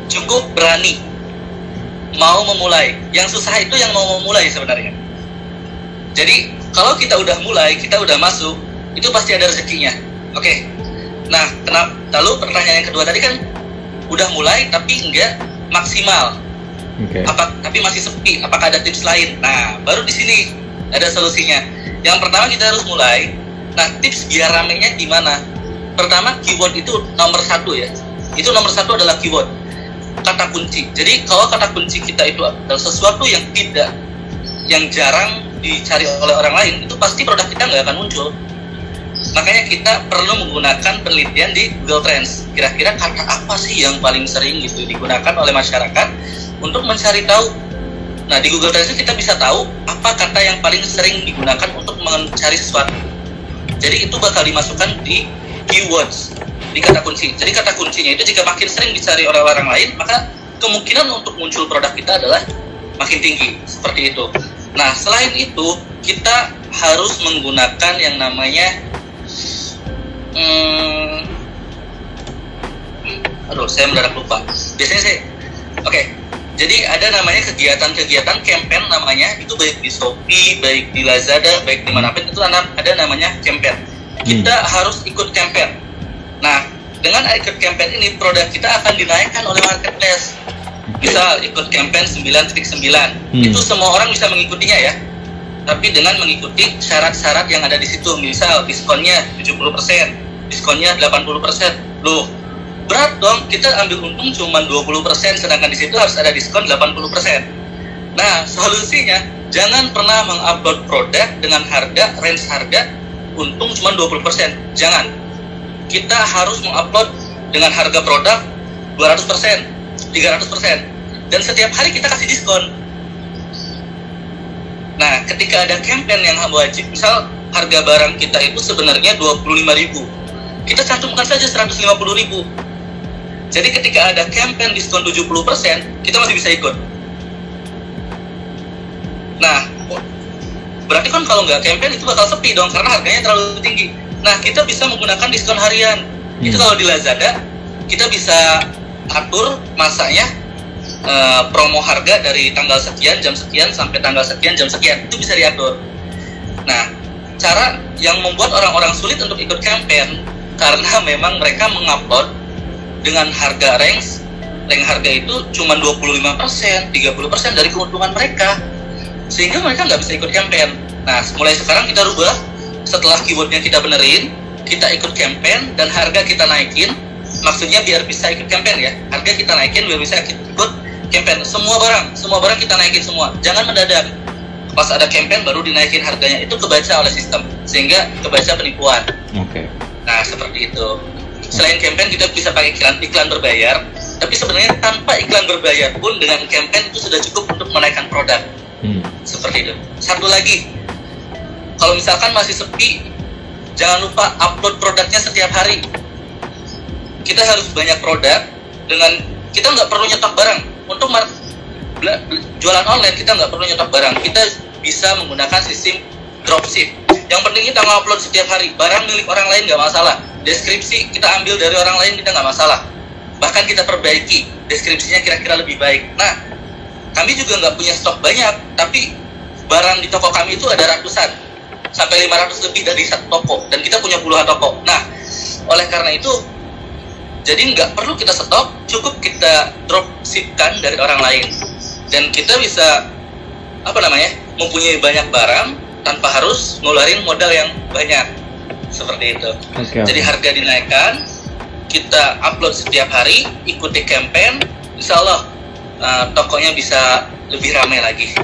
Cukup berani mau memulai. Yang susah itu yang mau memulai sebenarnya. Jadi kalau kita udah mulai, kita udah masuk, itu pasti ada rezekinya. Oke. Nah, lalu pertanyaan yang kedua tadi kan udah mulai tapi enggak maksimal. Tapi masih sepi. Apakah ada tips lain? Nah, baru di sini ada solusinya. Yang pertama kita harus mulai. Nah, tips biar ramenya di mana? Pertama, keyword itu nomor 1 ya. Itu nomor 1 adalah keyword, kata kunci. Jadi kalau kata kunci kita itu adalah sesuatu yang jarang dicari oleh orang lain, itu pasti produk kita nggak akan muncul. Makanya kita perlu menggunakan penelitian di Google Trends. Kira-kira kata apa sih yang paling sering gitu digunakan oleh masyarakat untuk mencari tahu. Nah, di Google Trends kita bisa tahu apa kata yang paling sering digunakan untuk mencari sesuatu. Jadi itu bakal dimasukkan di keywords, di kata kunci. Jadi kata kuncinya itu jika makin sering dicari oleh orang lain, maka kemungkinan untuk muncul produk kita adalah makin tinggi. Seperti itu. Nah, selain itu kita harus menggunakan yang namanya saya mendadak lupa. Biasanya jadi ada namanya kegiatan-kegiatan campaign namanya, itu baik di Shopee, baik di Lazada, baik dimanapun itu ada namanya campaign. Kita harus ikut campaign. Nah, dengan ikut campaign ini produk kita akan dinaikkan oleh marketplace. Misal ikut campaign 9.9, itu semua orang bisa mengikutinya ya. Tapi dengan mengikuti syarat-syarat yang ada di situ, misal diskonnya 70%, diskonnya 80%. Loh, berat dong, kita ambil untung cuma 20%, sedangkan di situ harus ada diskon 80%. Nah, solusinya jangan pernah mengupload produk dengan range harga untung cuma 20%. Jangan. Kita harus mengupload dengan harga produk 200%, 300%. Dan setiap hari kita kasih diskon. Nah, ketika ada campaign yang wajib, misal harga barang kita itu sebenarnya 25.000, kita cantumkan saja 150.000. Jadi ketika ada campaign diskon 70%, kita masih bisa ikut. Nah, berarti kan kalau nggak campaign itu bakal sepi dong, karena harganya terlalu tinggi. Nah, kita bisa menggunakan diskon harian. Itu kalau di Lazada, kita bisa atur masanya, promo harga dari tanggal sekian, jam sekian, sampai tanggal sekian, jam sekian. Itu bisa diatur. Nah, cara yang membuat orang-orang sulit untuk ikut campaign, karena memang mereka mengupload dengan harga range harga itu cuma 25%, 30% dari keuntungan mereka, sehingga mereka nggak bisa ikut campaign. Nah, mulai sekarang kita rubah. Setelah keywordnya kita benerin, kita ikut campaign dan harga kita naikin. Maksudnya biar bisa ikut campaign ya, harga kita naikin biar bisa ikut campaign. Semua barang kita naikin semua. Jangan mendadak. Pas ada campaign baru dinaikin harganya, itu kebaca oleh sistem, sehingga kebaca penipuan. Nah, seperti itu. Selain campaign kita bisa pakai iklan berbayar, tapi sebenarnya tanpa iklan berbayar pun dengan campaign itu sudah cukup untuk menaikkan produk. Seperti itu. Satu lagi, kalau misalkan masih sepi, jangan lupa upload produknya setiap hari. Kita harus banyak produk, dengan kita nggak perlu nyetok barang. Untuk jualan online kita nggak perlu nyetok barang, kita bisa menggunakan sistem dropship. Yang penting kita ngupload setiap hari. Barang milik orang lain nggak masalah, deskripsi kita ambil dari orang lain kita nggak masalah, bahkan kita perbaiki deskripsinya kira-kira lebih baik. Nah, kami juga nggak punya stok banyak, tapi barang di toko kami itu ada ratusan sampai 500 lebih dari satu toko, dan kita punya puluhan toko. Nah, oleh karena itu, jadi nggak perlu kita stok, cukup kita dropshipkan dari orang lain, dan kita bisa mempunyai banyak barang tanpa harus ngeluarin modal yang banyak. Seperti itu. Jadi harga dinaikkan, kita upload setiap hari, ikuti campaign, insya Allah tokonya bisa lebih ramai lagi.